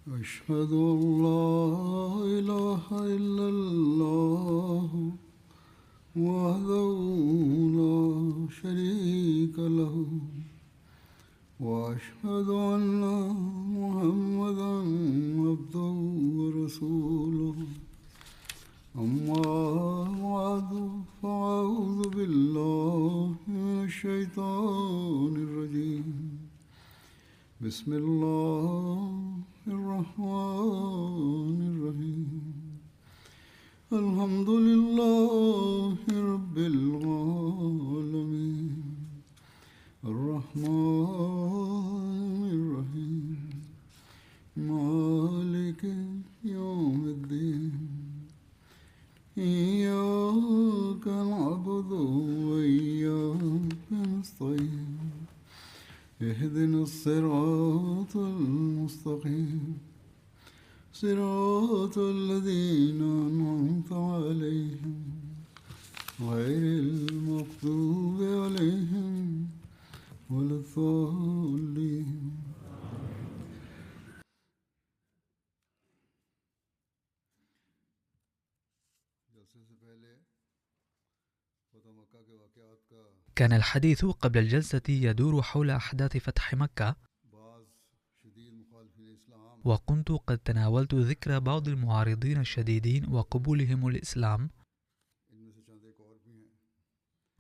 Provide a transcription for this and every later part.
أشهد أن لا إله إلا الله وحده لا شريك له وأشهد أن محمدا عبده ورسوله أما بعد فأعوذ بالله من الشيطان الرجيم بسم الله الرحمن الرحيم الحمد لله رب العالمين الرحمن الرحيم مالك يوم الدين إياك نعبد وإياك نستعين اهدنا الصراط المستقيم صراط الذين أنعمت عليهم غير المغضوب عليهم ولا الضالين. كان الحديث قبل الجلسة يدور حول أحداث فتح مكة، وكنت قد تناولت ذكر بعض المعارضين الشديدين وقبولهم الإسلام.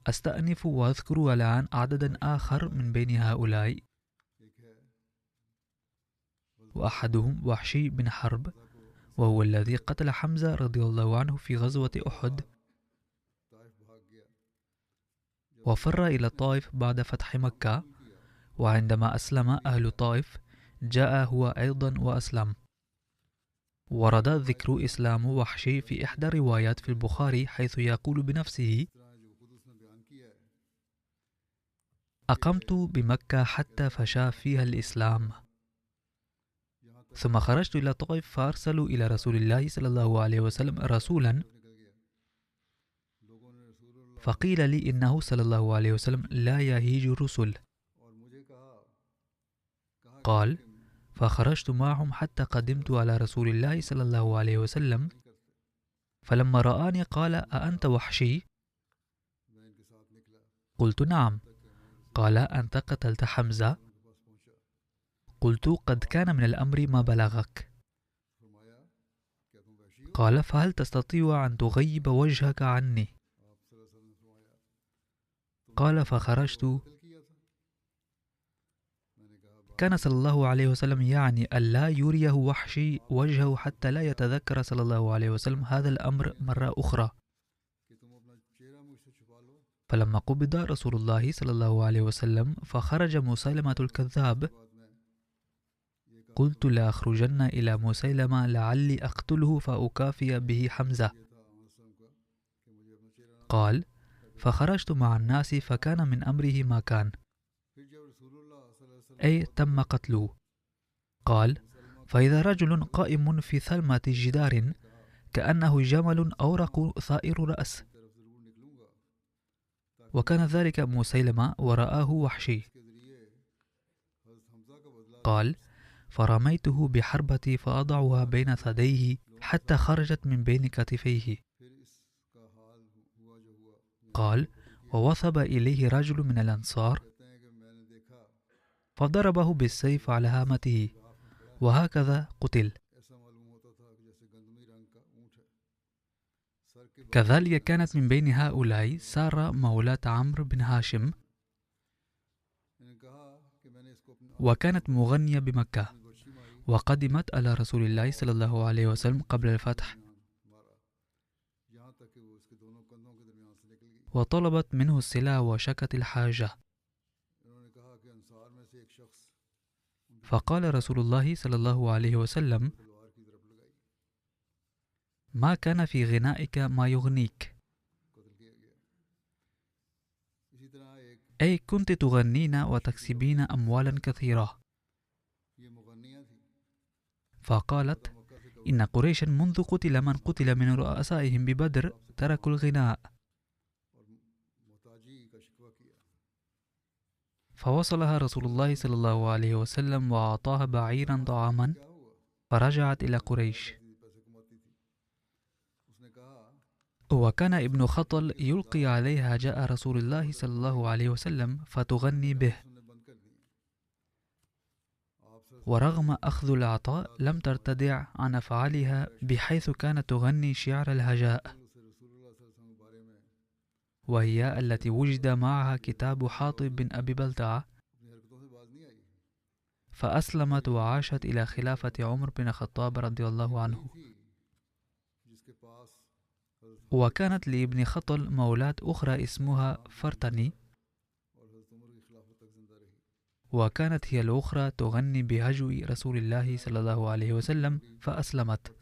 أستأنف وأذكر الآن عددا آخر من بين هؤلاء، وأحدهم وحشي بن حرب، وهو الذي قتل حمزة رضي الله عنه في غزوة أحد، وفر إلى الطائف بعد فتح مكة، وعندما أسلم أهل الطائف جاء هو أيضا وأسلم. ورد ذكر إسلام وحشي في إحدى الروايات في البخاري، حيث يقول بنفسه: أقمت بمكة حتى فشى فيها الإسلام، ثم خرجت إلى الطائف فأرسلوا إلى رسول الله صلى الله عليه وسلم رسولا، فقيل لي إنه صلى الله عليه وسلم لا يهيج الرسل. قال: فخرجت معهم حتى قدمت على رسول الله صلى الله عليه وسلم، فلما رآني قال: أأنت وحشي؟ قلت: نعم. قال: أنت قتلت حمزة؟ قلت: قد كان من الأمر ما بلغك. قال: فهل تستطيع أن تغيب وجهك عني؟ قال: فخرجت. كان صلى الله عليه وسلم يعني ألا يريه وحشي وجهه حتى لا يتذكر صلى الله عليه وسلم هذا الأمر مرة أخرى. فلما قبض رسول الله صلى الله عليه وسلم فخرج مسيلمة الكذاب، قلت لأخرجن إلى مسيلمة لعلي أقتله فأكافي به حمزة. قال: فخرجت مع الناس فكان من أمره ما كان، أي تم قتله. قال: فإذا رجل قائم في ثلمة جدار كأنه جمل أورق ثائر رأس، وكان ذلك مسيلمة ورآه وحشي. قال: فرميته بحربتي فأضعها بين ثديه حتى خرجت من بين كتفيه. قال: ووثب إليه رجل من الأنصار فضربه بالسيف على هامته، وهكذا قتل. كذلك كانت من بين هؤلاء سارة مولاة عمرو بن هاشم، وكانت مغنية بمكة، وقدمت على رسول الله صلى الله عليه وسلم قبل الفتح، وطلبت منه السلع وشكت الحاجة. فقال رسول الله صلى الله عليه وسلم: ما كان في غنائك ما يغنيك، أي كنت تغنين وتكسبين أموالا كثيرة. فقالت: إن قريشا منذ قتل من قتل من رؤسائهم ببدر تركوا الغناء. فوصلها رسول الله صلى الله عليه وسلم وأعطاها بعيرا طعاما، فرجعت إلى قريش. وكان ابن خطل يلقي عليها جاء رسول الله صلى الله عليه وسلم فتغني به، ورغم أخذ العطاء لم ترتدع عن أفعالها، بحيث كانت تغني شعر الهجاء، وهي التي وجد معها كتاب حاطب بن أبي بلتعة، فأسلمت وعاشت إلى خلافة عمر بن الخطاب رضي الله عنه. وكانت لابن خطل مولاة أخرى اسمها فرتني، وكانت هي الأخرى تغني بهجو رسول الله صلى الله عليه وسلم فأسلمت.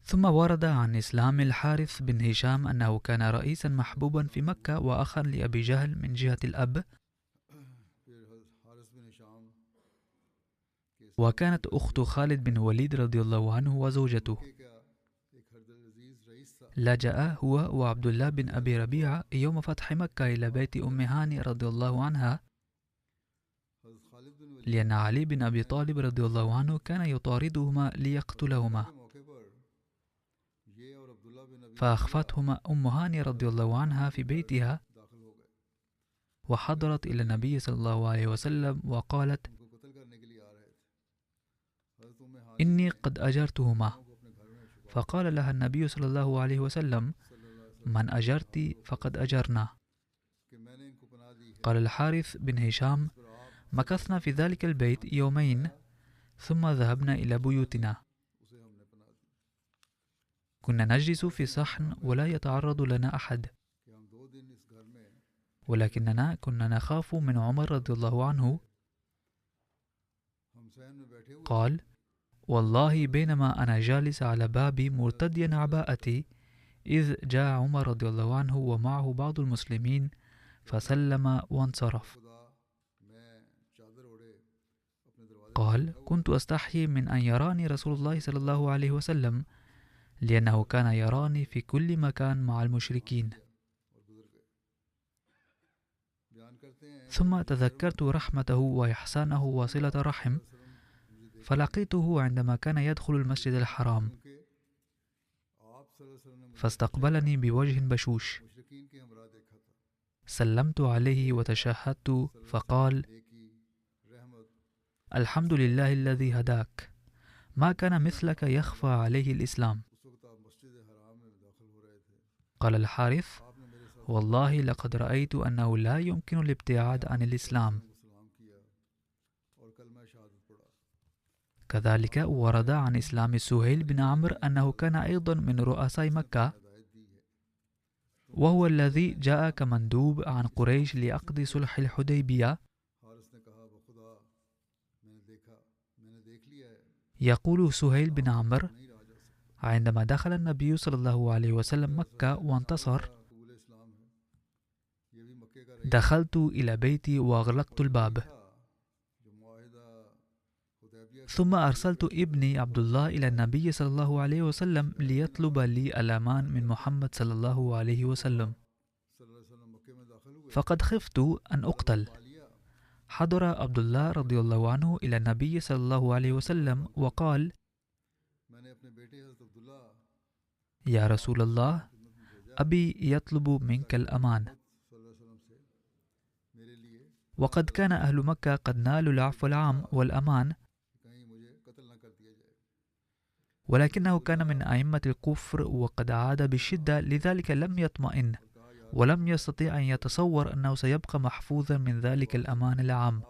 ثم ورد عن إسلام الحارث بن هشام أنه كان رئيسا محبوبا في مكة وأخا لأبي جهل من جهة الأب، وكانت أخت خالد بن وليد رضي الله عنه وزوجته. لجأ هو وعبد الله بن أبي ربيعة يوم فتح مكة إلى بيت أم هاني رضي الله عنها، لأن علي بن أبي طالب رضي الله عنه كان يطاردهما ليقتلهما، فأخفتهما أم هاني رضي الله عنها في بيتها، وحضرت إلى النبي صلى الله عليه وسلم وقالت: إني قد أجرتهما. فقال لها النبي صلى الله عليه وسلم: من أجرت فقد أجرنا. قال الحارث بن هشام: مكثنا في ذلك البيت يومين ثم ذهبنا إلى بيوتنا. كنا نجلس في صحن ولا يتعرض لنا أحد، ولكننا كنا نخاف من عمر رضي الله عنه. قال: والله بينما أنا جالس على بابي مرتديا عباءتي، إذ جاء عمر رضي الله عنه ومعه بعض المسلمين فسلم وانصرف. قال: كنت أستحي من أن يراني رسول الله صلى الله عليه وسلم، لأنه كان يراني في كل مكان مع المشركين. ثم تذكرت رحمته وإحسانه وصلة رحم، فلقيته عندما كان يدخل المسجد الحرام، فاستقبلني بوجه بشوش. سلمت عليه وتشهدت، فقال: الحمد لله الذي هداك، ما كان مثلك يخفى عليه الإسلام. قال الحارث: والله لقد رأيت أنه لا يمكن الابتعاد عن الإسلام. كذلك ورد عن إسلام سهيل بن عمرو أنه كان أيضا من رؤساء مكة، وهو الذي جاء كمندوب عن قريش لعقد صلح الحديبية. يقول سهيل بن عمرو: عندما دخل النبي صلى الله عليه وسلم مكة وانتصر، دخلت إلى بيتي وأغلقت الباب، ثم أرسلت ابني عبد الله إلى النبي صلى الله عليه وسلم ليطلب لي الأمان من محمد صلى الله عليه وسلم، فقد خفت أن أقتل. حضر عبد الله رضي الله عنه إلى النبي صلى الله عليه وسلم وقال: يا رسول الله، أبي يطلب منك الأمان. وقد كان أهل مكة قد نالوا العفو العام والأمان، ولكنه كان من أئمة الكفر وقد عاد بالشدة، لذلك لم يطمئن ولم يستطيع أن يتصور أنه سيبقى محفوظا من ذلك الأمان العام.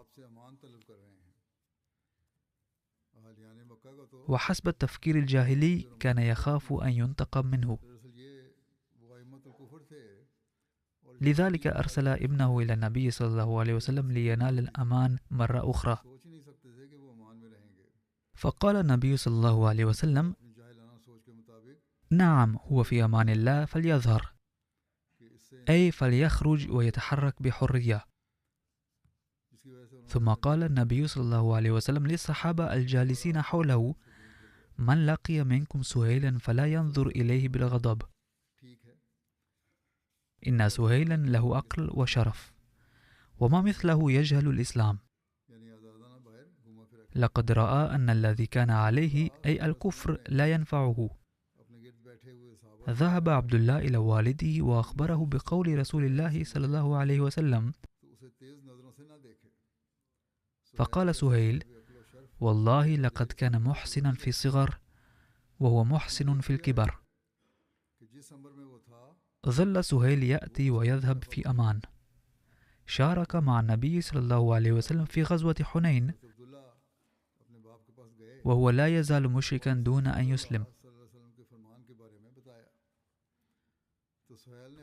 وحسب التفكير الجاهلي كان يخاف أن ينتقم منه، لذلك أرسل ابنه إلى النبي صلى الله عليه وسلم لينال الأمان مرة أخرى. فقال النبي صلى الله عليه وسلم: نعم، هو في أمان الله، فليظهر، أي فليخرج ويتحرك بحرية. ثم قال النبي صلى الله عليه وسلم للصحابة الجالسين حوله: من لقي منكم سهيلا فلا ينظر إليه بالغضب، إن سهيلا له عقل وشرف، وما مثله يجهل الإسلام. لقد رأى أن الذي كان عليه أي الكفر لا ينفعه. ذهب عبد الله إلى والده وأخبره بقول رسول الله صلى الله عليه وسلم، فقال سهيل: والله لقد كان محسنا في الصغر وهو محسن في الكبر. ظل سهيل يأتي ويذهب في أمان. شارك مع النبي صلى الله عليه وسلم في غزوة حنين وهو لا يزال مشركا دون أن يسلم،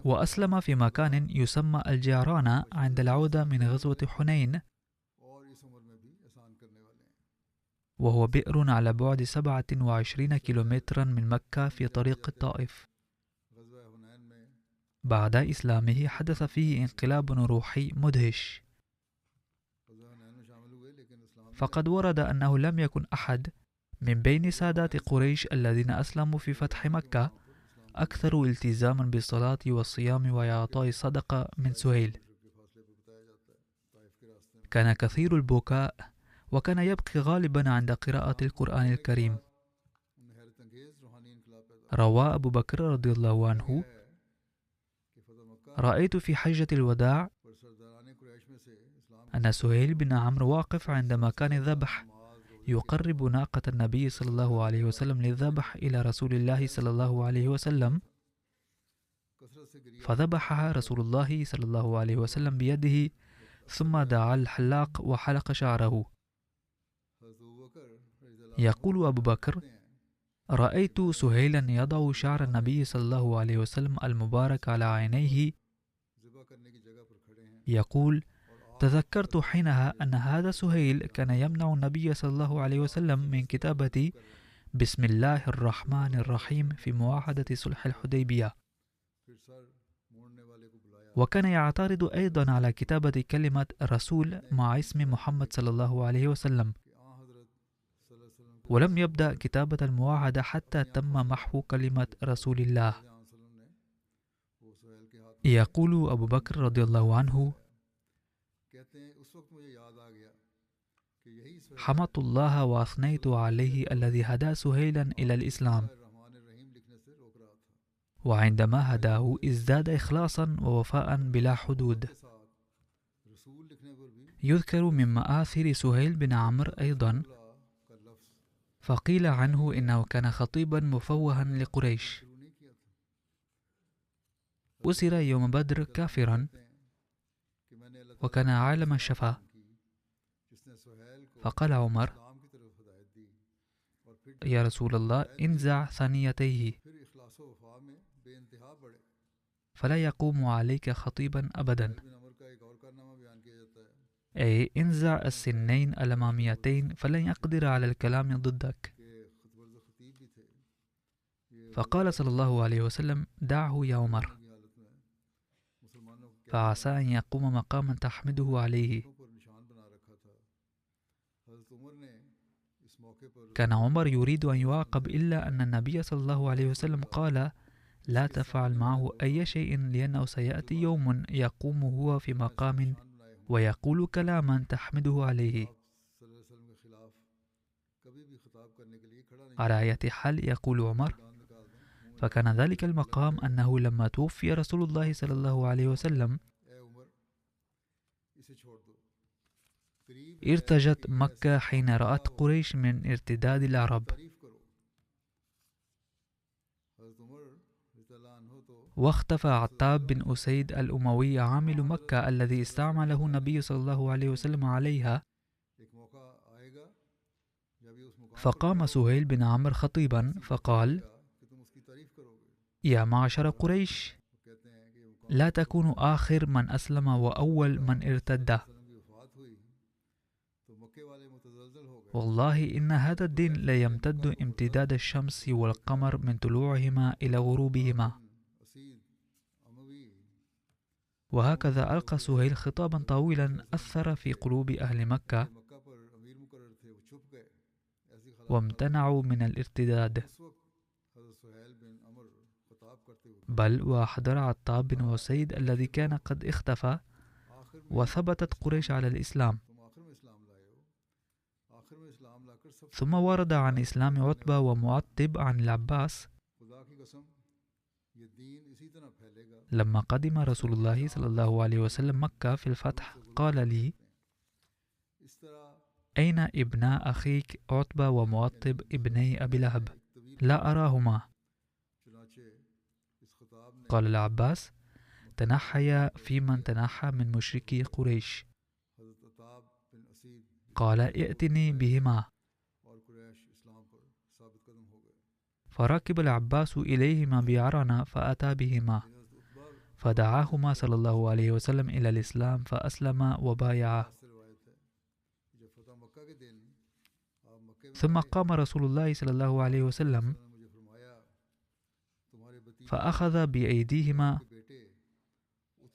وأسلم في مكان يسمى الجعرانة عند العودة من غزوة حنين، وهو بئر على بعد 27 كيلومترا من مكة في طريق الطائف. بعد إسلامه حدث فيه انقلاب روحي مدهش، فقد ورد أنه لم يكن أحد من بين سادات قريش الذين أسلموا في فتح مكة أكثر التزاما بالصلاة والصيام وإعطاء الصدقة من سهيل. كان كثير البكاء، وكان يبكي غالبا عند قراءة القرآن الكريم. روى أبو بكر رضي الله عنه: رأيت في حجة الوداع أن سهيل بن عمرو واقف عند مكان الذبح يقرب ناقة النبي صلى الله عليه وسلم للذبح إلى رسول الله صلى الله عليه وسلم، فذبحها رسول الله صلى الله عليه وسلم بيده، ثم دعا الحلاق وحلق شعره. يقول أبو بكر: رأيت سهيلا يضع شعر النبي صلى الله عليه وسلم المبارك على عينيه. يقول: تذكرت حينها أن هذا سهيل كان يمنع النبي صلى الله عليه وسلم من كتابة بسم الله الرحمن الرحيم في معاهدة صلح الحديبية، وكان يعترض أيضا على كتابة كلمة رسول مع اسم محمد صلى الله عليه وسلم، ولم يبدأ كتابة المعاهدة حتى تم محو كلمة رسول الله. يقول أبو بكر رضي الله عنه: حمدت الله وأثنيت عليه الذي هدى سهيلا إلى الإسلام، وعندما هداه ازداد إخلاصا ووفاء بلا حدود. يذكر من مآثر سهيل بن عمرو أيضا، فقيل عنه إنه كان خطيبا مفوها لقريش. أسر يوم بدر كافرا، وكان عالم الشفا، فقال عمر: يا رسول الله، انزع ثنيتيه فلا يقوم عليك خطيبا أبدا، أي انزع السنين الأماميتين فلن يقدر على الكلام ضدك. فقال صلى الله عليه وسلم: دعه يا عمر، فعسى أن يقوم مقاما تحمده عليه. كان عمر يريد أن يعاقب، إلا أن النبي صلى الله عليه وسلم قال: لا تفعل معه أي شيء، لأنه سيأتي يوم يقوم هو في مقام ويقول كلاما تحمده عليه. على أي حال، يقول عمر: فكان ذلك المقام أنه لما توفي رسول الله صلى الله عليه وسلم ارتجت مكة حين رأت قريش من ارتداد العرب، واختفى عتاب بن أسيد الأموي عامل مكة الذي استعمله النبي صلى الله عليه وسلم عليها. فقام سهيل بن عمرو خطيبا فقال: يا معشر قريش، لا تكونوا آخر من أسلم وأول من ارتد، والله إن هذا الدين لا يمتد امتداد الشمس والقمر من طلوعهما إلى غروبهما. وهكذا ألقى سهيل خطابا طويلا أثر في قلوب أهل مكة، وامتنعوا من الارتداد، بل وحضر عتاب بن أسيد الذي كان قد اختفى، وثبتت قريش على الإسلام. آخر میں اسلام لا کر سب ثم ورد عن إسلام عتبة ومعتب عن العباس خدا کی قسم یہ دین اسی طرح پھیلے گا لما قدم رسول الله صلى الله عليه وسلم مكة في الفتح قال لي: اس طرح أين ابنا أخيك عتبة ومعتب ابني أبي لهب؟ لا أراهما. چنانچہ اس خطاب نے قال العباس: تنحيا في من تنحى من مشركي قريش. حضرت عتاب بن اسید قال: ائتني بهما. اور قریش اسلام پر ثابت قدم ہو گئے. فركب العباس إليهما بعرنة فأتى بهما حضرت عتبہ فدعاهما صلى الله عليه وسلم إلى الإسلام فأسلما وبايعا. سے روایت ہے جب فتح مکہ کے دن آپ مکے میں ثم قام رسول الله صلى الله عليه وسلم نے مجھے فرمایا تمہارے بھتیجے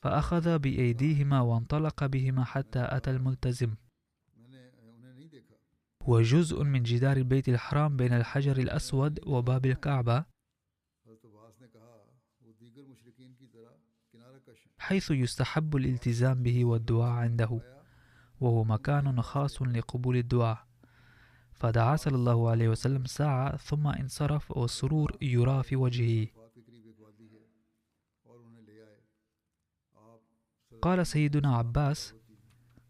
فأخذ بأيديهما وانطلق بهما حتى أتى الملتزم، میں نے انہیں نہیں دیکھا. هو جزء من جدار البيت الحرام بين الحجر الأسود وباب الكعبة، حضرت عباس نے کہا وہ دیگر مشرکین کی طرح کنارہ کش ہیں. حيث يستحب الالتزام به والدعاء عنده، وهو مكان خاص لقبول الدعاء. فدعا صلى الله عليه وسلم ساعة ثم انصرف والسرور يرى في وجهه. وفات کے قریب ایک وادی ہے اور انہیں لے آئے. آپ قال سيدنا عباس: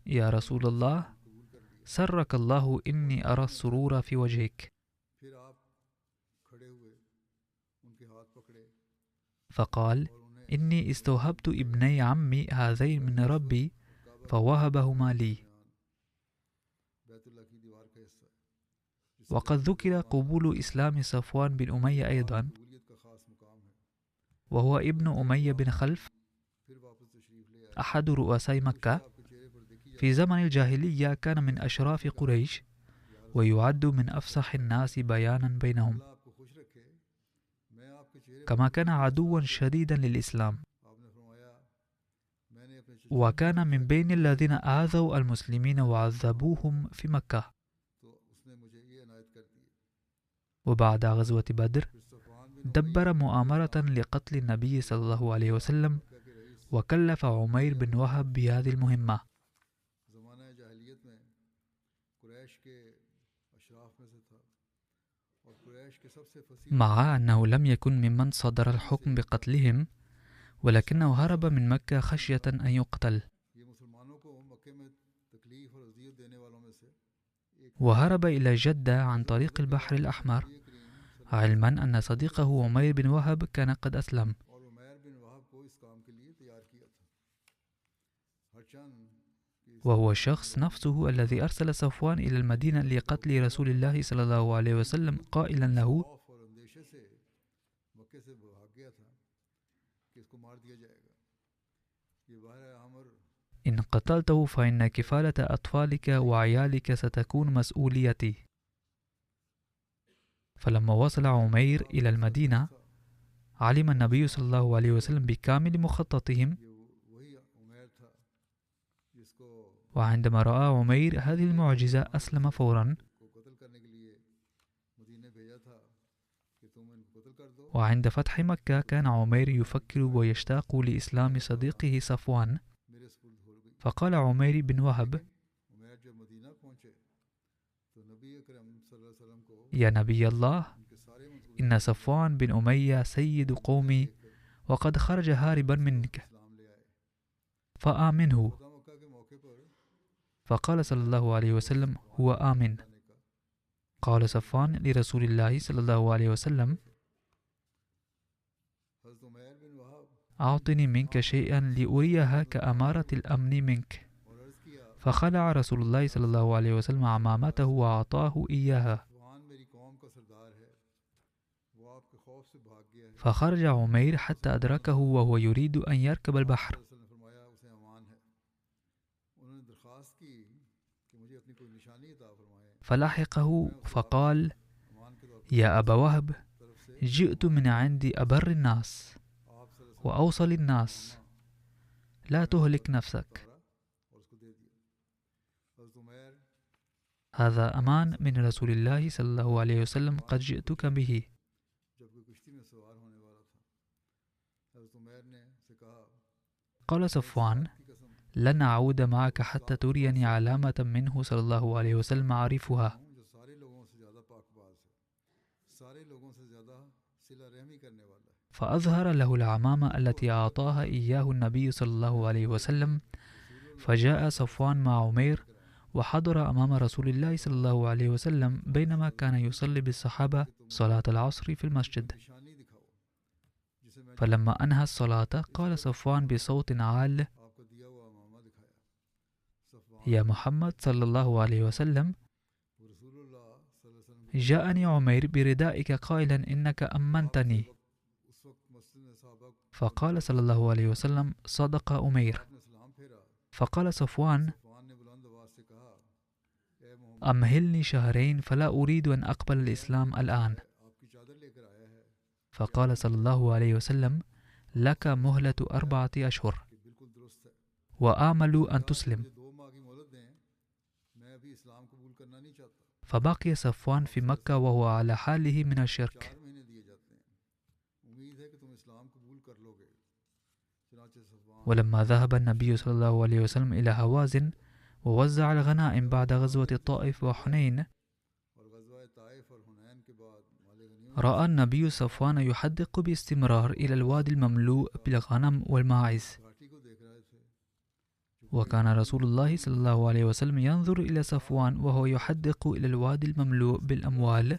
يا رسول الله، قبول کر لیا. سرك الله إني أرى السرور في وجهك. پھر آپ کھڑے ہوئے ان کے ہاتھ پکڑے فقال: اور انہیں إني استوهبت ابني عمي هذين من ربي فوهبهما لي. بیت اللہ کی دیوار کا حصہ ہے وقد ذكر قبول إسلام صفوان بن أمية أيضا، قبولیت کا خاص مقام ہے. وهو ابن أمية بن خلف پھر واپس تشریف لے آئے. أحد رؤساء مكة. آپ کے چہرے پر دیکھی في زمن الجاهلية كان من أشراف قريش ويعد من أفصح الناس بيانا بينهم، اللہ آپ کو خوش رکھے. میں آپ کے چہرے كما كان عدوا شديدا للإسلام، آپ نے فرمایا میں نے اپنے وكان من بين الذين آذوا المسلمين وعذبوهم في مكة. تو اس نے مجھے یہ عنایت کر دی. وبعد غزوة بدر پھر صفوان بن دبر مؤامرة لقتل النبي صلى الله عليه وسلم، مکہ کے رئیس وكلف عمير بن وهب بهذه المهمة. زمانہ جاہلیت میں قریش کے اشراف میں سے تھا اور قریش کے سب سے فصیح مع أنه لم يكن ممن صدر الحكم بقتلهم، ولكنه هرب من مكة خشية أن يقتل، یہ مسلمانوں کو مکے میں تکلیف اور اذیت دینے والوں میں سے ایک وهرب إلى جدة عن طريق البحر الأحمر، نبی کریم علما أن صديقه عمير بن وهب كان قد أسلم، اور عمیر بن وہب کو اس کام کے لیے تیار کیا تھا. ہر چند وهو الشخص نفسه الذي أرسل صفوان إلى المدينة لقتل رسول الله صلى الله عليه وسلم قائلا له: خوف اور اندیشے سے مکے سے بھاگ گیا تھا کہ اس کو مار دیا جائے گا. یہ بحر عمر إن قتلته فإن كفالة أطفالك وعيالك ستكون مسؤوليتي. فلما وصل عمير إلى المدينة علم النبي صلى الله عليه وسلم بكامل مخططهم، یہ وہی عمیر تھا جس کو وعندما رأى عمير هذه المعجزة أسلم فورا. قتل کرنے کے لیے مدینے بھیجا تھا کہ تم ان کو قتل کر دو. وعند فتح مكة كان عمير يفكر ويشتاق لإسلام صديقه صفوان، میرے سپرد ہو گئی. فقال عمير بن وهب: عمیر جب مدینہ پہنچے تو نبی اکرم صلی اللہ علیہ وسلم کو يا نبي الله، ان کے سارے منصوبے إن صفوان بن أمية سيد قومي وقد خرج هاربا منك اسلام لے آئے. فآمنه. فتح مکہ کے موقع پر فقال صلى الله عليه وسلم: هو آمن. آنے کا قال صفوان لرسول الله صلى الله عليه وسلم: حضرت عمیر بن وہب أعطني منك شيئا لأريها كأمارة الأمن منك. اور عرض کیا فخلع رسول الله صلى الله عليه وسلم عمامته وأعطاه إياها. صفوان میری قوم کا سردار ہے وہ آپ کے خوف سے بھاگ گیا ہے. فخرج عمير حتى أدركه وهو يريد أن يركب البحر، صلی اللہ علیہ وسلم نے فرمایا اسے امان ہے. انہوں نے درخواست کی کہ مجھے اپنی کوئی نشانی عطا فرمائے. فلحقه فقال: امان کے طور پر يا أبا وهب، طرف سے جئت من عند أبر الناس آپ صلی اللہ علیہ وسلم وأوصل الناس، لا تهلك نفسك، اتارا اور اس کو دے دیا. حضرت عمیر هذا أمان من رسول الله صلى الله عليه وسلم قد جئتك به. جب کوئی کشتی میں سوار ہونے والا تھا حضرت عمیر نے اسے کہا قال صفوان: کی قسم لن أعود معك حتى تريني علامة منه صلى الله عليه وسلم أعرفها. فأظهر له العمامة التي أعطاها إياه النبي صلى الله عليه وسلم، فجاء صفوان مع عمير وحضر أمام رسول الله صلى الله عليه وسلم بينما كان يصلي بالصحابة صلاة العصر في المسجد. فلما أنهى الصلاة قال صفوان بصوت عال: يا محمد صلى الله عليه وسلم، جاءني عمير بردائك قائلا إنك أمنتني. فقال صلى الله عليه وسلم: صدق أمير. فقال صفوان: أمهلني شهرين فلا أريد أن أقبل الإسلام الآن. فقال صلى الله عليه وسلم: لك مهلة 4 أشهر وآمل أن تسلم. فبقي صفوان في مكة وهو على حاله من الشرك. ولما ذهب النبي صلى الله عليه وسلم إلى هوازن ووزع الغنائم بعد غزوة الطائف وحنين، رأى النبي صفوان يحدق باستمرار إلى الوادي المملوء بالغنم والماعز، وكان رسول الله صلى الله عليه وسلم ينظر إلى صفوان وهو يحدق إلى الوادي المملوء بالأموال.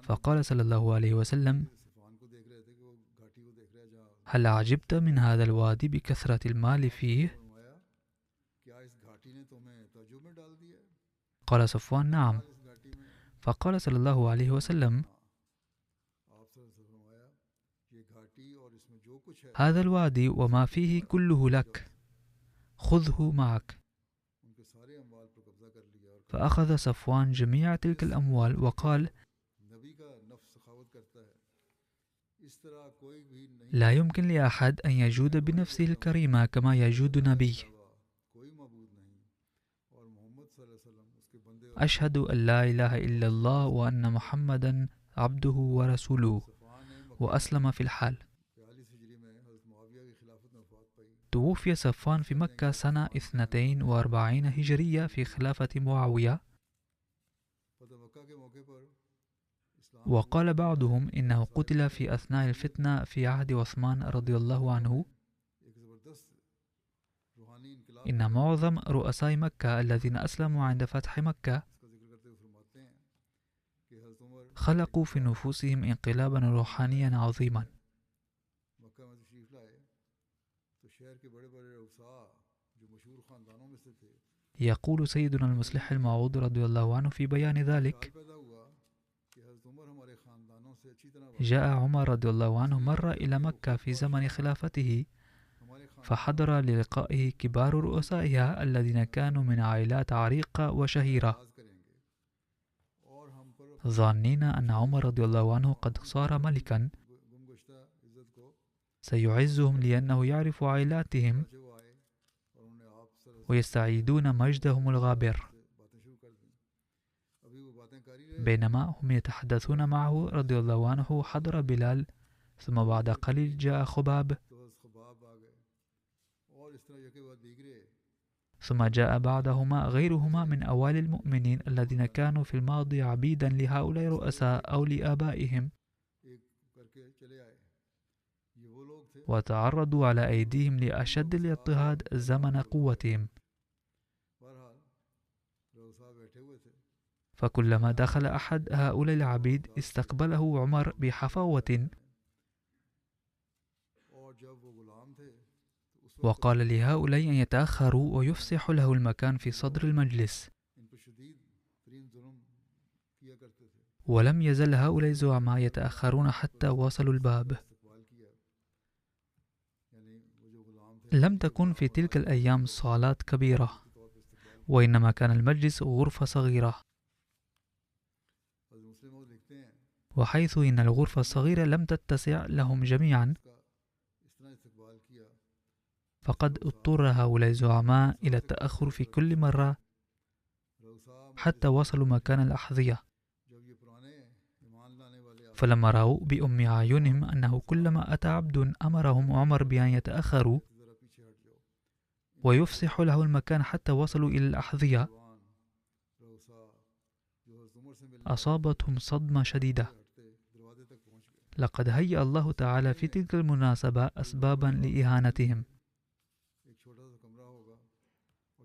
فقال صلى الله عليه وسلم: هل عجبت من هذا الوادي بكثرة المال فيه؟ قال صفوان: نعم. فقال صلى الله عليه وسلم: هذا الوادي وما فيه كله لك، خذه معك. فأخذ صفوان جميع تلك الأموال وقال: لا يمكن لأحد أن يجود بنفسه الكريمة كما يجود نبي. أشهد أن لا إله إلا الله وأن محمدا عبده ورسوله، وأسلم في الحال. توفي صفوان في مكة سنة 42 هجرية في خلافة معاوية. وقال بعضهم إنه قتل في أثناء الفتنة في عهد عثمان رضي الله عنه. إن معظم رؤساء مكة الذين أسلموا عند فتح مكة خلقوا في نفوسهم انقلابا روحانيا عظيما. يقول سيدنا المصلح الموعود رضي الله عنه في بيان ذلك: جاء عمر رضي الله عنه مرة إلى مكة في زمن خلافته، فحضر للقائه كبار رؤسائها الذين كانوا من عائلات عريقة وشهيرة، ظانين أن عمر رضي الله عنه قد صار ملكا سيعزهم لأنه يعرف عائلاتهم ويستعيدون مجدهم الغابر. بينما هم يتحدثون معه رضي الله عنه حضر بلال، ثم بعد قليل جاء خباب، ثم جاء بعدهما غيرهما من أوائل المؤمنين الذين كانوا في الماضي عبيدا لهؤلاء الرؤساء أو لآبائهم، وتعرضوا على أيديهم لأشد الاضطهاد زمن قوتهم. فكلما دخل أحد هؤلاء العبيد استقبله عمر بحفاوة، وقال لهؤلاء أن يتأخروا ويفسح له المكان في صدر المجلس. ولم يزل هؤلاء الزعماء يتأخرون حتى وصلوا الباب. لم تكن في تلك الأيام صالات كبيرة، وإنما كان المجلس غرفة صغيرة، وحيث إن الغرفة الصغيرة لم تتسع لهم جميعا، فقد اضطر هؤلاء الزعماء إلى التأخر في كل مرة حتى وصلوا مكان الأحذية. فلما رأوا بأم أعينهم أنه كلما أتى عبد أمرهم عمر بأن يتأخروا، ويفسح له المكان حتى وصلوا إلى الأحذية، أصابتهم صدمة شديدة. لقد هيأ الله تعالى في تلك المناسبة أسبابا لإهانتهم،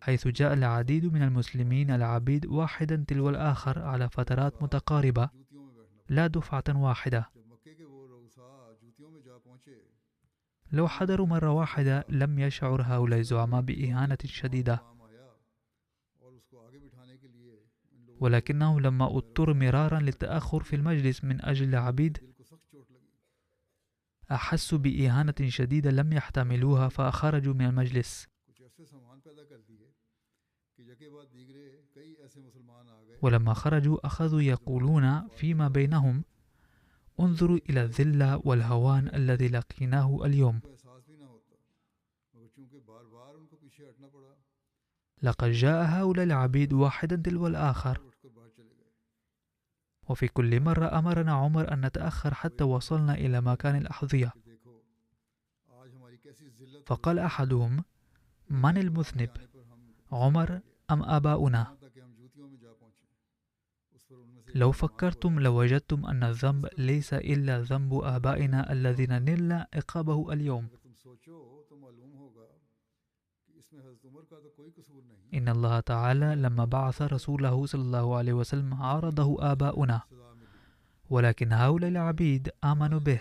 حيث جاء العديد من المسلمين العبيد واحدا تلو الآخر على فترات متقاربة لا دفعة واحدة. لو حضروا مرة واحدة لم يشعر هؤلاء الزعماء بإهانة شديدة، ولكنهم لما اضطروا مرارا للتأخر في المجلس من أجل العبيد أحسوا بإهانة شديدة لم يحتملوها فخرجوا من المجلس. ولما خرجوا أخذوا يقولون فيما بينهم: انظروا إلى الذلة والهوان الذي لقيناه اليوم، لقد جاء هؤلاء العبيد واحدا تلو الآخر، وفي كل مرة أمرنا عمر أن نتأخر حتى وصلنا إلى مكان الأحذية. فقال أحدهم: من المذنب، عمر أم آباؤنا؟ لو فكرتم لوجدتم أن الذنب ليس إلا ذنب آبائنا الذين نلنا عقابه اليوم. إن الله تعالى لما بعث رسوله صلى الله عليه وسلم عارضه آباؤنا، ولكن هؤلاء العبيد آمنوا به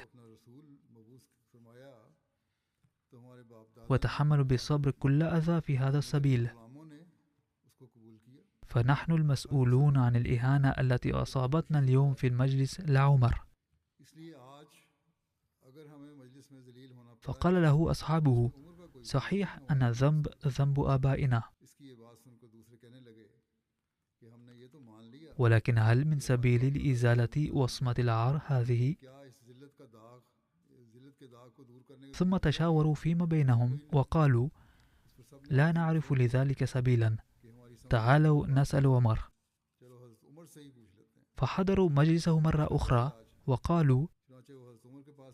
وتحملوا بالصبر كل أذى في هذا السبيل، فنحن المسؤولون عن الإهانة التي أصابتنا اليوم في المجلس لعمر. فقال له أصحابه: صحيح أن الذنب ذنب آبائنا، ولكن هل من سبيل لإزالة وصمة العار هذه؟ ثم تشاوروا فيما بينهم وقالوا: لا نعرف لذلك سبيلا، تعالوا نسأل عمر. فحضروا مجلسه مرة أخرى وقالوا: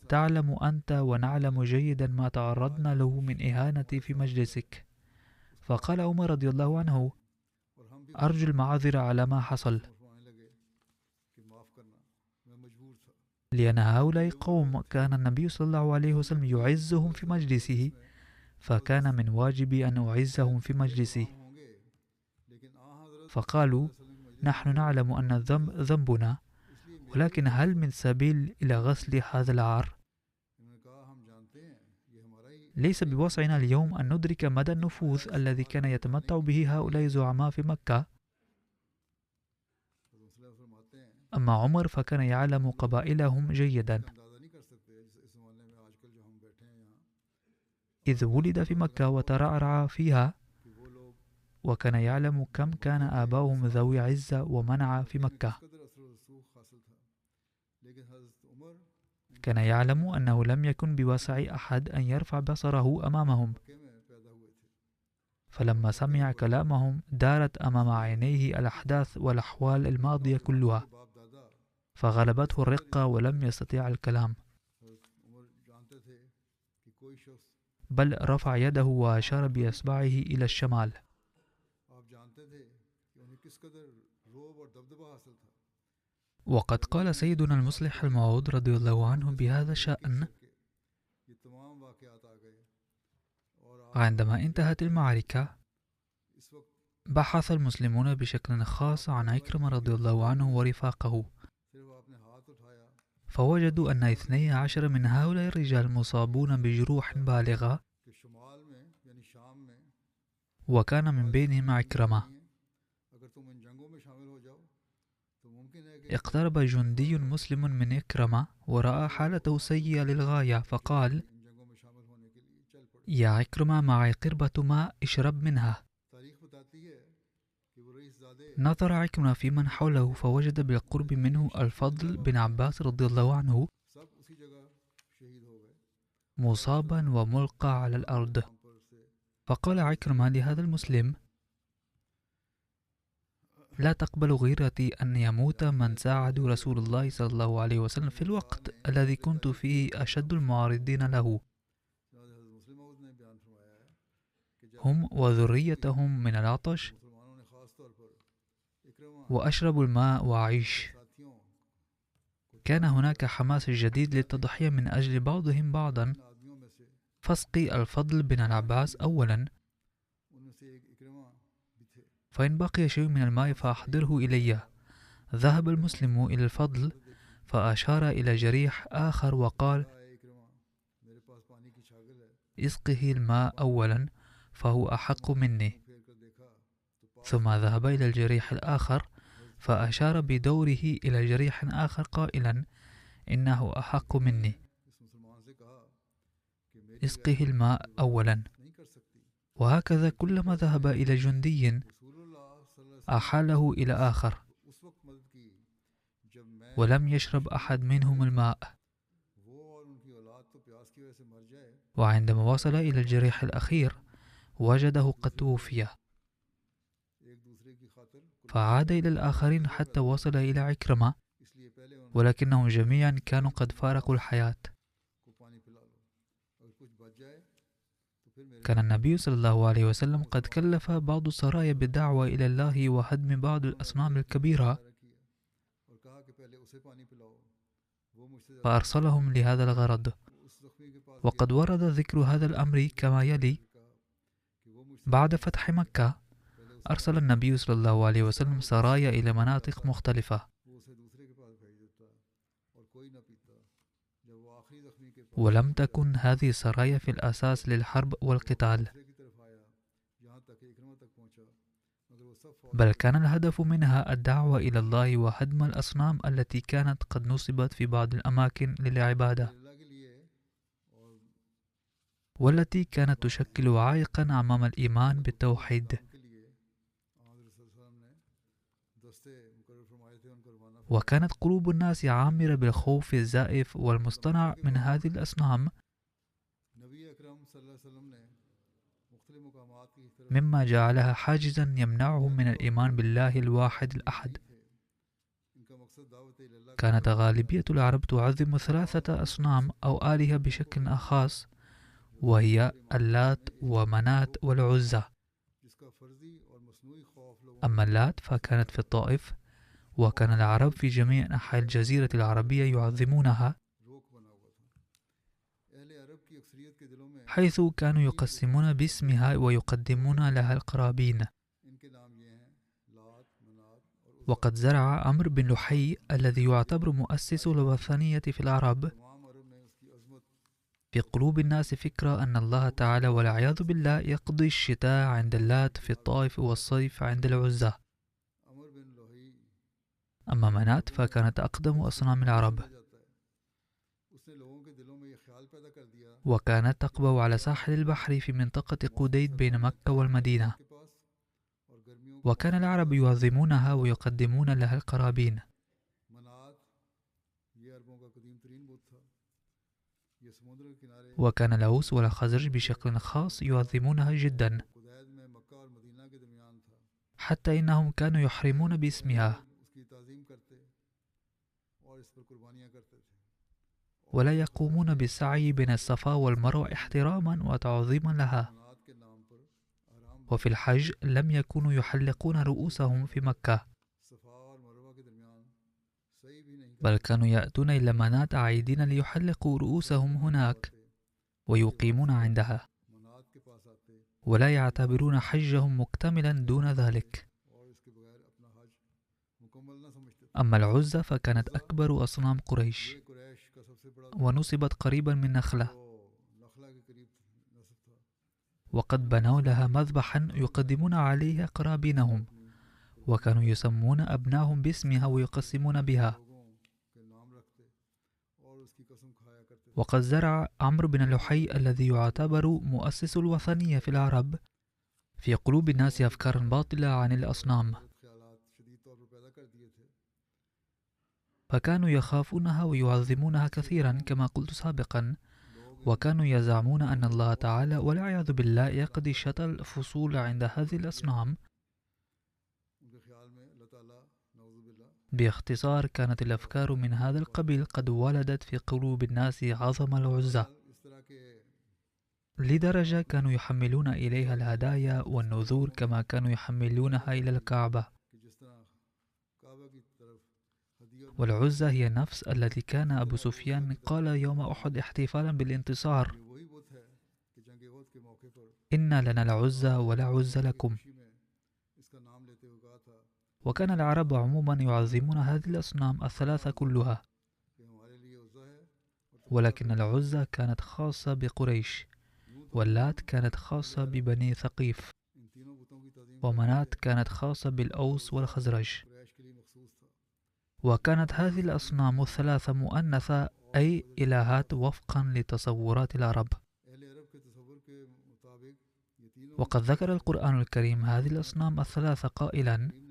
تعلم أنت ونعلم جيدا ما تعرضنا له من إهانة في مجلسك. فقال عمر رضي الله عنه: أرجو المعذرة على ما حصل، لأن هؤلاء قوم كان النبي صلى الله عليه وسلم يعزهم في مجلسه، فكان من واجبي أن أعزهم في مجلسي. فقالوا: نحن نعلم أن الذنب ذنبنا، ولكن هل من سبيل إلى غسل هذا العار؟ ليس بوسعنا اليوم أن ندرك مدى النفوذ الذي كان يتمتع به هؤلاء الزعماء في مكة. أما عمر فكان يعلم قبائلهم جيدا، إذ ولد في مكة وترعرع فيها، وكان يعلم كم كان آباؤهم ذوي عزة ومنع في مكة. كان يعلم أنه لم يكن بوسع أحد أن يرفع بصره أمامهم، فلما سمع كلامهم دارت أمام عينيه الأحداث والأحوال الماضية كلها، فغلبته الرقة ولم يستطيع الكلام، بل رفع يده وأشار بإصبعه إلى الشمال. وقد قال سيدنا المصلح الموعود رضي الله عنه بهذا الشأن: عندما انتهت المعركة بحث المسلمون بشكل خاص عن عكرمة رضي الله عنه ورفاقه، فوجدوا أن 12 من هؤلاء الرجال مصابون بجروح بالغة، وكان من بينهم عكرمة. اقترب جندي مسلم من عكرمة ورأى حالته سيئة للغاية، فقال: يا عكرمة، معي قربة ماء، اشرب منها. نظر عكرمة في من حوله فوجد بالقرب منه الفضل بن عباس رضي الله عنه مصابا وملقى على الأرض. فقال عكرمة لهذا المسلم: لا تقبل غيرتي أن يموت من ساعدوا رسول الله صلى الله عليه وسلم في الوقت الذي كنت فيه أشد المعارضين له. هم وذريتهم من العطش मुसलमानों ने खास तौर पर इकरमा وأشربوا الماء وأعيش. साथियों كان هناك حماس جديد للتضحية من أجل بعضهم بعضا. इन आदमियों में से فاسقي الفضل بن العباس أولا، उनमें से एक इकरमा भी थे. فإن بقي شيء من الماء فأحضره إلي. ذهب المسلم إلى الفضل فأشار إلى جريح آخر وقال: कहा, "ए इकरमा, मेरे पास पानी की छागल है." اسقه الماء أولا فهو أحق مني. फेर कर देखा तो पास ثم ذهب إلى الجريح الآخر فأشار بدوره إلى جريح آخر قائلا: إنه أحق مني. इस मुसलमान से कहा कि मेरी اسقه الماء أولا. नहीं कर सकती. وهكذا كلما ذهب إلى جندي रसूलुल्लाह सल्लल्लाहु अलैहि वसल्लम أحاله إلى آخر उस वक्त मदद की जब मैं ولم يشرب أحد منهم الماء. वो और उनकी औलाद तो प्यास की वजह से मर जाए. وعندما وصل إلى الجريح الأخير وجده قد توفي، एक दूसरे की खातिर فعاد إلى الآخرين حتى وصل إلى عكرمة، इसलिए पहले उनको ولكنهم جميعا كانوا قد فارقوا الحياة. पानी पिला लो, अगर कुछ बच जाए तो फिर मेरे كان النبي صلى الله عليه وسلم قد كلف بعض السرايا بالدعوة إلى الله وهدم بعض الأصنام الكبيرة، किया और कहा कि पहले उसे पानी पिलाओ, वो मुझसे ज्यादा فأرسلهم لهذا الغرض. उस जख्मी के पास وقد ورد ذكر هذا الأمر كما يلي: कहा कि वो मुझसे بعد فتح مكة أرسل النبي صلى الله عليه وسلم سرايا إلى مناطق مختلفة، वो उसे दूसरे के पास भेज देता और कोई न पीता. जब वो आखिरी जख्मी के पास ولم تكن هذه السرايا في الأساس للحرب والقتال، दूसरे की तरफ आया, यहाँ तक कि इकरमा तक पहुंचा, मगर वो सब फौत بل كان الهدف منها الدعوة إلى الله وهدم الأصنام التي كانت قد نصبت في بعض الأماكن للعبادة، अल्लाह के लिए और والتي كانت تشكل عائقا أمام الإيمان بالتوحيد. के लिए हज़रत सल्लल्लाहु अलैहि वसल्लम ने दस्ते मुकर्रर फरमाए थे उनको रवाना. وكانت قلوب الناس عامرة بالخوف الزائف والمصطنع من هذه الأصنام، नबी अकरम सल्लल्लाहु अलैहि वसल्लम ने मुख्तलिफ मुकामात की तरफ مما جعلها حاجزا يمنعهم من الإيمان بالله الواحد الأحد. इनका मकसद दावत इल्लाह كانت غالبية العرب تعظم ثلاثة أصنام أو آلهة بشكل خاص، وهي اللات ومنات والعزى. जिसका फर्जी और मसनूई खौफ लोगों أما اللات فكانت في الطائف، وكان العرب في جميع أنحاء الجزيرة العربية يعظمونها، रोक बना हुआ था. अहले अरब की अक्सरियत के दिलों में حيث كانوا يقسمون باسمها ويقدمون لها القرابين. इनके नाम ये हैं लात, मनात और وقد زرع عمرو بن لحي الذي يعتبر مؤسس الوثنية في العرب तमाम अरब ने उसकी अजमत في قلوب الناس فكرة أن الله تعالى والعياذ بالله يقضي الشتاء عند اللات في الطائف والصيف عند العزى. अमर बिन लोही أما منات فكانت أقدم أصنام العرب، जाता है. उसने लोगों के दिलों में ये ख्याल पैदा कर दिया وكانت تقبع على ساحل البحر في منطقة قديد بين مكة والمدينة، के पास और गर्मियों وكان العرب يعظمونها ويقدمون لها القرابين. मनात ये अरबों का कदीम तरीन बुत था. ये समुद्र के किनारे وكان الأوس والخزرج بشكل خاص يعظمونها جدا، कुदैद में मक्का और मदीना के दरमियान था. حتى إنهم كانوا يحرمون باسمها उसकी ताज़ीम करते और इस पर कुर्बानियाँ करते थे. ولا يقومون بالسعي بين الصفا والمروة احتراما وتعظيما لها. मनात के नाम पर आराम وفي الحج لم يكونوا يحلقون رؤوسهم في مكة، सफ़ा और मरवा के दरमियान सही भी नहीं بل كانوا يأتون إلى منات عائدين ليحلقوا رؤوسهم هناك ويقيمون عندها، मनात के पास आते ولا يعتبرون حجهم مكتملا دون ذلك. और इसके बगैर अपना हज मुकम्मल न समझते थे. أما العزى فكانت أكبر أصنام قريش، ये कुरैश का सबसे बड़ा ونصبت قريبا من نخلة، तो नखला के करीब नस्ब था. وقد بنوا لها مذبحا يقدمون عليها قرابينهم، وكانوا يسمون أبناهم باسمها ويقسمون بها. लोगों के नाम रखते और उसकी कसम खाया करते थे. وقد زرع عمرو بن لحي الذي يعتبر مؤسس الوثنية في العرب في قلوب الناس أفكارا باطلة عن الأصنام، ख्यालात शदीद तौर पर पैदा कर दिए थे. فكانوا يخافونها ويعظمونها كثيرا كما قلت سابقا، وكانوا يزعمون أن الله تعالى والعياذ بالله يقضي شتى الفصول عند هذه الأصنام. उनके ख्याल में अल्लाह ताला नऊज़ु बिल्लाह باختصار كانت الأفكار من هذا القبيل قد ولدت في قلوب الناس عظم العزى. इस तरह के لدرجة كانوا يحملون إليها الهدايا والنذور كما كانوا يحملونها إلى الكعبة. والعزة هي نفس التي كان أبو سفيان قال يوم أحد احتفالا بالانتصار: إن لنا العزة ولا عز لكم. وكان العرب عموما يعظمون هذه الأصنام الثلاثة كلها، ولكن العزة كانت خاصة بقريش، واللات كانت خاصة ببني ثقيف، ومنات كانت خاصة بالأوس والخزرج. وكانت هذه الأصنام الثلاثة مؤنثة، أي إلهات وفقا لتصورات العرب. وقد ذكر القرآن الكريم هذه الأصنام الثلاثة قائلا: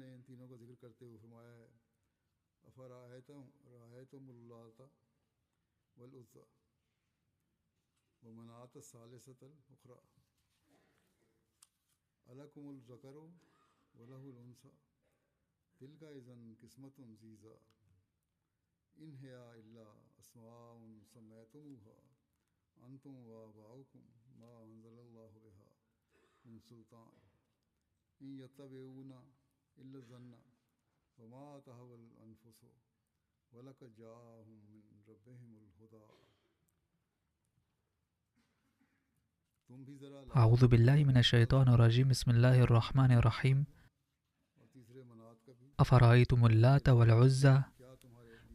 أعوذ بالله من الشيطان الرجيم. بسم الله الرحمن الرحيم. أفرأيتم اللات والعزى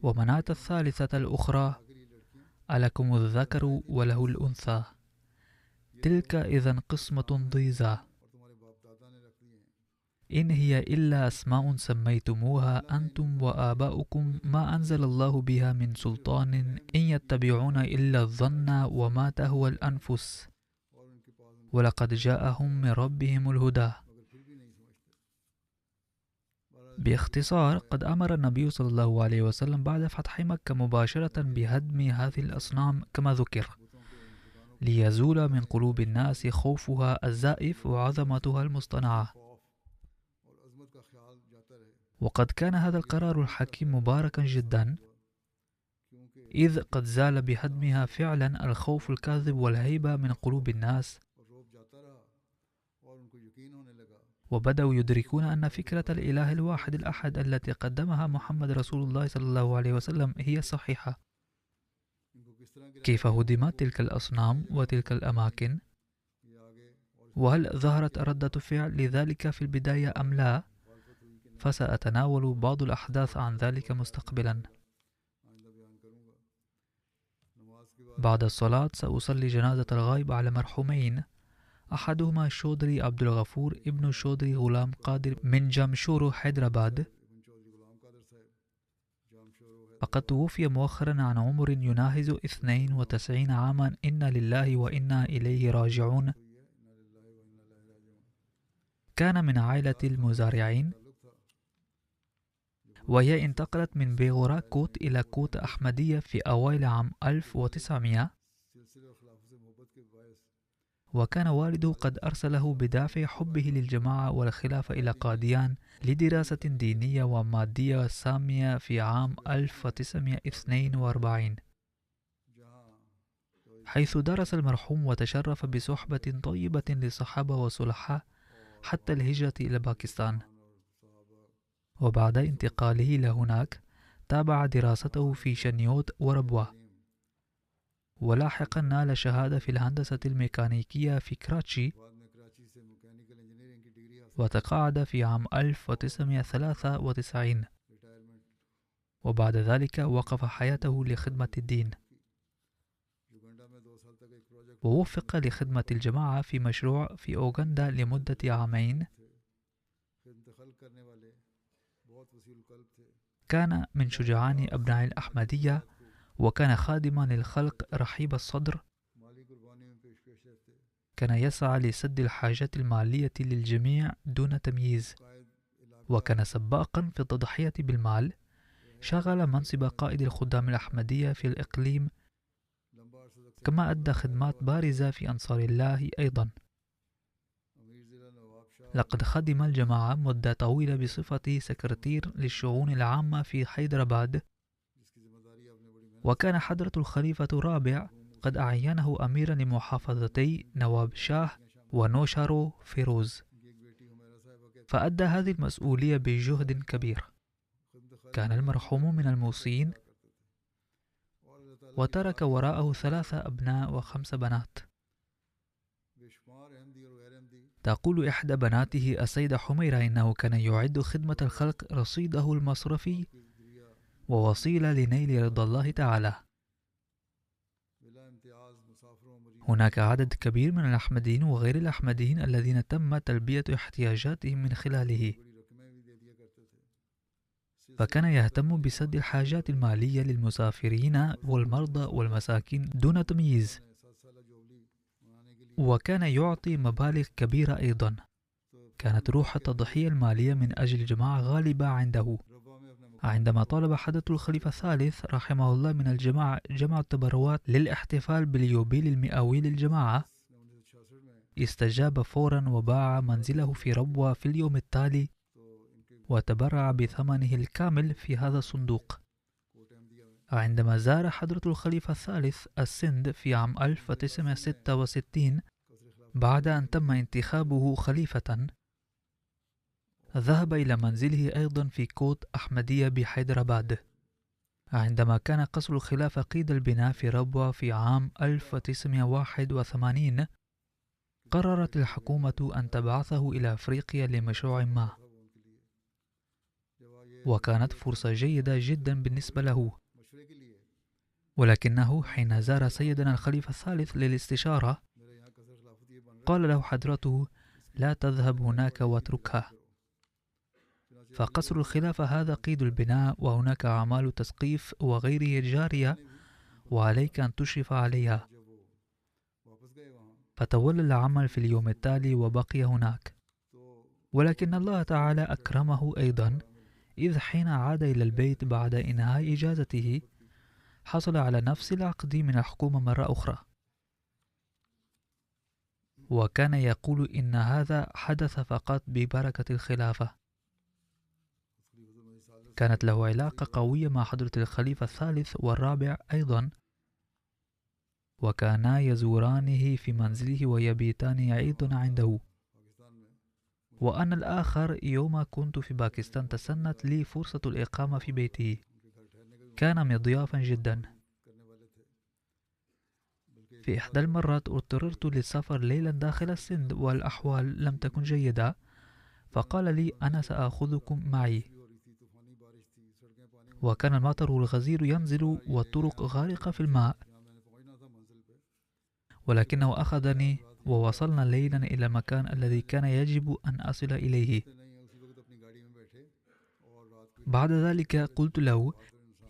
ومناة الثالثة الأخرى ألكم الذكر وله الأنثى تلك إذا قسمة ضيزى إن هي إلا أسماء سميتموها أنتم وآباؤكم ما أنزل الله بها من سلطان إن يتبعون إلا الظن وما تهوى الأنفس ولقد جاءهم من ربهم الهدى. باختصار، قد أمر النبي صلى الله عليه وسلم بعد فتح مكة مباشرة بهدم هذه الأصنام كما ذكر، ليزول من قلوب الناس خوفها الزائف وعظمتها المصطنعة. وقد كان هذا القرار الحكيم مباركا جدا، إذ قد زال بهدمها فعلا الخوف الكاذب والهيبة من قلوب الناس، وبدأوا يدركون أن فكرة الإله الواحد الأحد التي قدمها محمد رسول الله صلى الله عليه وسلم هي صحيحة. كيف هدمت تلك الأصنام وتلك الأماكن؟ وهل ظهرت ردة فعل لذلك في البداية أم لا؟ فسأتناول بعض الأحداث عن ذلك مستقبلا. بعد الصلاة سأصلي جنازة الغائب على مرحومين، أحدهما شودري عبد الغفور ابن شودري غلام قادر من جامشورو حيدراباد، فقد توفي مؤخرا عن عمر يناهز 92 عاما. إنا لله وإنا إليه راجعون. كان من عائلة المزارعين، وهي انتقلت من بيغورا كوت إلى كوت أحمدية في أوائل عام 1900، وكان والده قد أرسله بدافع حبه للجماعة والخلافة إلى قاديان لدراسة دينية ومادية سامية في عام 1942، حيث درس المرحوم وتشرف بصحبة طيبة للصحابة والصلحاء حتى الهجرة إلى باكستان. وبعد انتقاله لهناك تابع دراسته في شنيوت وربوة، ولاحقا نال شهادة في الهندسة الميكانيكية في كراتشي، وتقاعد في عام 1993، وبعد ذلك وقف حياته لخدمة الدين، ووفق لخدمة الجماعة في مشروع في أوغندا لمدة عامين. كان من شجعان أبناء الأحمدية، وكان خادما للخلق رحيب الصدر، كان يسعى لسد الحاجات المالية للجميع دون تمييز، وكان سباقا في التضحية بالمال. شغل منصب قائد الخدام الأحمدية في الإقليم، كما أدى خدمات بارزة في أنصار الله أيضا. لقد خدم الجماعة مدة طويلة بصفة سكرتير للشؤون العامة في حيدراباد، وكان حضرة الخليفة الرابع قد أعينه أميرا لمحافظتي نواب شاه ونوشارو فيروز، فأدى هذه المسؤولية بجهد كبير. كان المرحوم من الموصين، وترك وراءه 3 أبناء و5 بنات. تقول إحدى بناته السيدة حميرة إنه كان يعد خدمة الخلق رصيده المصرفي ووسيلة لنيل رضا الله تعالى. هناك عدد كبير من الأحمديين وغير الأحمديين الذين تم تلبية احتياجاتهم من خلاله، فكان يهتم بسد الحاجات المالية للمسافرين والمرضى والمساكين دون تمييز، وكان يعطي مبالغ كبيرة أيضا. كانت روح التضحية المالية من أجل الجماعة غالبة عنده. عندما طالب حضرة الخليفة الثالث رحمه الله من الجماعة جمع التبرعات للاحتفال باليوبيل المئوي للجماعة، استجاب فورا وباع منزله في ربوة في اليوم التالي وتبرع بثمنه الكامل في هذا الصندوق. عندما زار حضرة الخليفة الثالث السند في عام 1966 بعد أن تم انتخابه خليفة، ذهب إلى منزله أيضا في كوت أحمدية بحيدراباد. عندما كان قصر الخلافة قيد البناء في ربوة في عام 1981، قررت الحكومة أن تبعثه إلى أفريقيا لمشروع ما، وكانت فرصة جيدة جدا بالنسبة له. ولكنه حين زار سيدنا الخليفة الثالث للاستشارة قال له حضرته: لا تذهب هناك واتركها، فقصر الخلافة هذا قيد البناء وهناك أعمال تسقيف وغيره جارية وعليك أن تشرف عليها. فتولى العمل في اليوم التالي وبقي هناك. ولكن الله تعالى أكرمه أيضا، إذ حين عاد إلى البيت بعد إنهاء إجازته حصل على نفس العقد من الحكومة مرة أخرى، وكان يقول إن هذا حدث فقط ببركة الخلافة. كانت له علاقة قوية مع حضرة الخليفة الثالث والرابع أيضا، وكانا يزورانه في منزله ويبيتان أيضا عنده. وأنا الآخر يوم كنت في باكستان تسنت لي فرصة الإقامة في بيته، كان مضيافا جدا. في إحدى المرات اضطررت للسفر ليلا داخل السند والأحوال لم تكن جيدة، فقال لي: أنا سأخذكم معي. وكان المطر الغزير ينزل والطرق غارقة في الماء، ولكنه أخذني ووصلنا ليلا إلى المكان الذي كان يجب أن أصل إليه. بعد ذلك قلت له: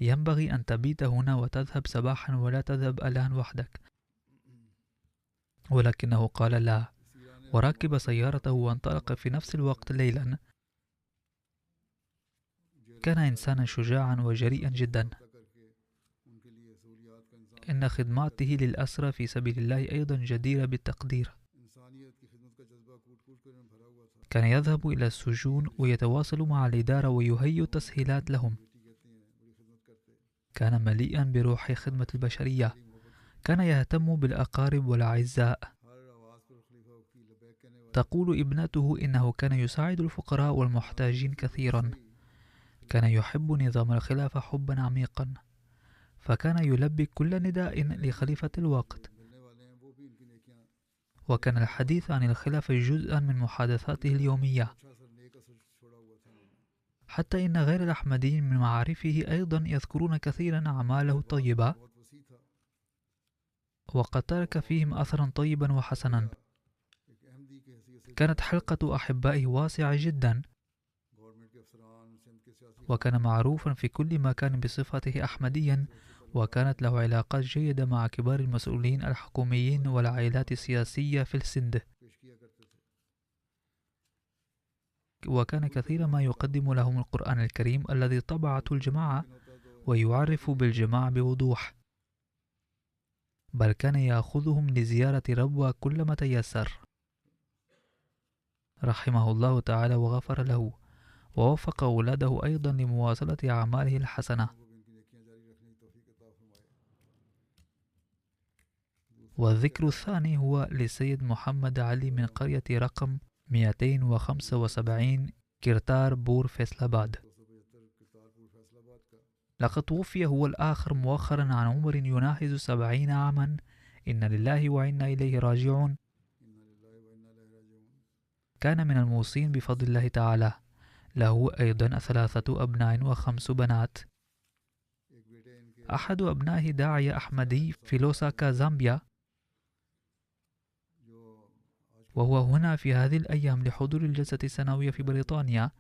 ينبغي أن تبيت هنا وتذهب صباحا ولا تذهب الآن وحدك. ولكنه قال لا، وركب سيارته وانطلق في نفس الوقت ليلا. كان إنسانا شجاعا وجريئا جدا. إن خدماته للأسرى في سبيل الله أيضا جديرة بالتقدير. كان يذهب إلى السجون ويتواصل مع الإدارة ويهيئ تسهيلات لهم. كان مليئا بروح خدمة البشرية. كان يهتم بالأقارب والأعزاء. تقول ابنته إنه كان يساعد الفقراء والمحتاجين كثيرا. كان يحب نظام الخلافة حبا عميقا، فكان يلبي كل نداء لخليفة الوقت. وكان الحديث عن الخلافة جزءا من محادثاته اليومية، حتى إن غير الأحمديين من معارفه أيضا يذكرون كثيرا أعماله الطيبة، وقد ترك فيهم أثرا طيبا وحسنا. كانت حلقة أحبائه واسعة جدا، وكان معروفا في كل مكان بصفته أحمديا، وكانت له علاقات جيدة مع كبار المسؤولين الحكوميين والعائلات السياسية في السند. وكان كثيرا ما يقدم لهم القرآن الكريم الذي طبعته الجماعة ويعرف بالجماعة بوضوح، بل كان يأخذهم لزيارة ربوة كلما تيسر. رحمه الله تعالى وغفر له، ووفق أولاده أيضا لمواصلة أعماله الحسنة. والذكر الثاني هو لسيد محمد علي من قرية رقم 275 كرتار بور فيصلاباد. لقد توفي هو الآخر مؤخرا عن عمر يناهز 70 عاما. إن لله وإنا إليه راجعون. كان من الموصين بفضل الله تعالى. له أيضا 3 أبناء و5 بنات. أحد أبنائه داعية أحمدي في لوساكا زامبيا، وهو هنا في هذه الأيام لحضور الجلسة السنوية في بريطانيا.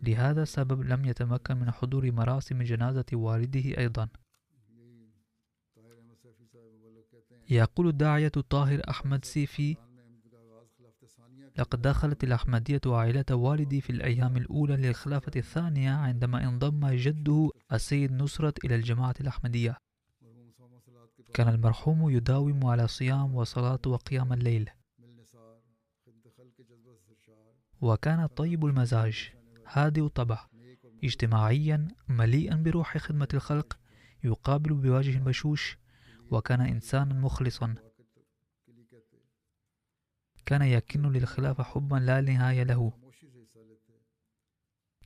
لهذا السبب لم يتمكن من حضور مراسم جنازة والده أيضا. يقول الداعية طاهر أحمد سيفي: لقد دخلت الأحمدية عائلة والدي في الأيام الأولى للخلافة الثانية عندما انضم جده السيد نصرت إلى الجماعة الأحمدية. كان المرحوم يداوم على صيام وصلاة وقيام الليل، وكان طيب المزاج، هادئ الطبع، اجتماعيا، مليئا بروح خدمة الخلق، يقابل بوجه بشوش، وكان إنسانا مخلصا. كان يكن للخلافة حبا لا نهاية له.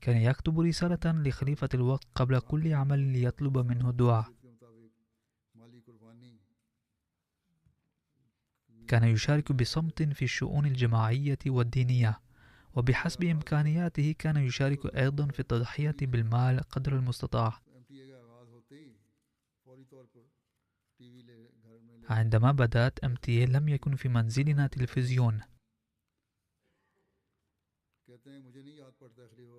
كان يكتب رسالة لخليفة الوقت قبل كل عمل ليطلب منه الدعاء. كان يشارك بصمت في الشؤون الجماعية والدينية، وبحسب إمكانياته كان يشارك أيضا في التضحية بالمال قدر المستطاع. عندما بدأت MTA لم يكن في منزلنا تلفزيون،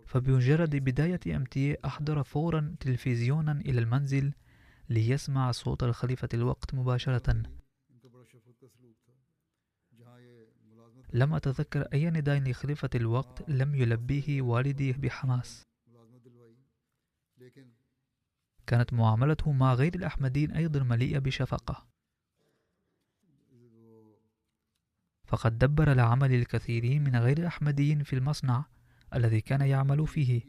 فبمجرد بداية MTA أحضر فورا تلفزيونا إلى المنزل ليسمع صوت الخليفة الوقت مباشرة. لم أتذكر أي نداء لخليفة الوقت لم يلبيه والدي بحماس. كانت معاملته مع غير الأحمديين أيضا مليئة بشفقة، فقد دبر لعمل الكثيرين من غير الأحمديين في المصنع الذي كان يعمل فيه.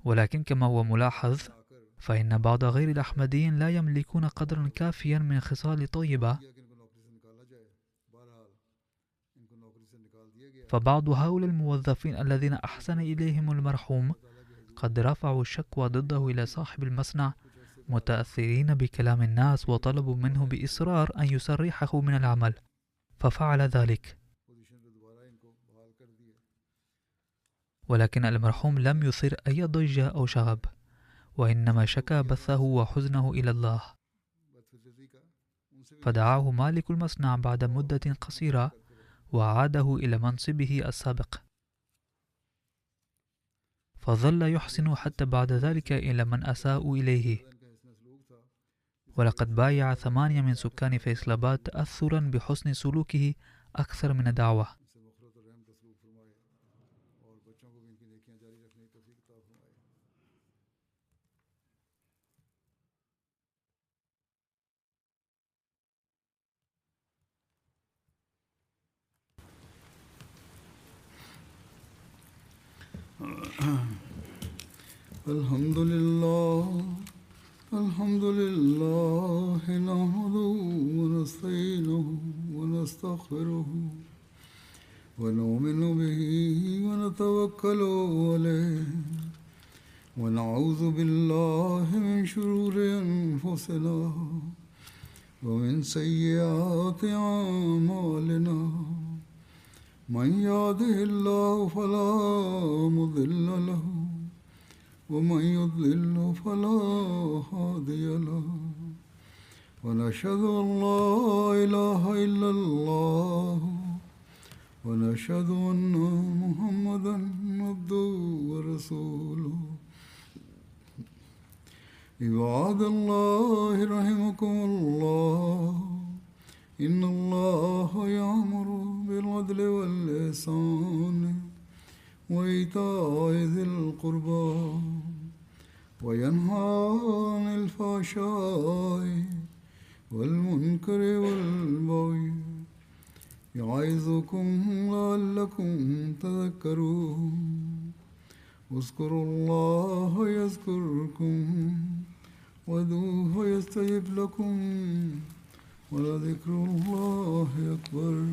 ولكن كما هو ملاحظ، فإن بعض غير الأحمديين لا يملكون قدرا كافيا من خصال طيبة، فبعض هؤلاء الموظفين الذين أحسن إليهم المرحوم قد رفعوا الشكوى ضده إلى صاحب المصنع، متأثرين بكلام الناس، وطلبوا منه بإصرار أن يسرحه من العمل، ففعل ذلك. ولكن المرحوم لم يثير أي ضجة أو شغب، وإنما شكى بثه وحزنه إلى الله. فدعاه مالك المصنع بعد مدة قصيرة وعاده إلى منصبه السابق، فظل يحسن حتى بعد ذلك إلى من أساءوا إليه. ولقد بايع 8 من سكان فيصلاباد تأثرا بحسن سلوكه أكثر من الدعوة. الحمد لله نحمده ونستعينه ونستغفره ونؤمن به ونتوكل عليه ونعوذ بالله من شرور أنفسنا ومن سيئات أعمالنا. من يهده الله فلا مضل له ومن يضلل فلا هادي له. ونشهد أن لا إله إلا الله ونشهد أن محمدا عبده ورسوله. عباد الله رحمكم الله، إن الله يأمر بالعدل والإحسان وإيتاء ذي القربى وينهى عن الفحشاء والمنكر والبغي يعظكم لعلكم تذكرون. اذكروا الله يذكركم وادعوه يستجب لكم ولذكر الله أكبر.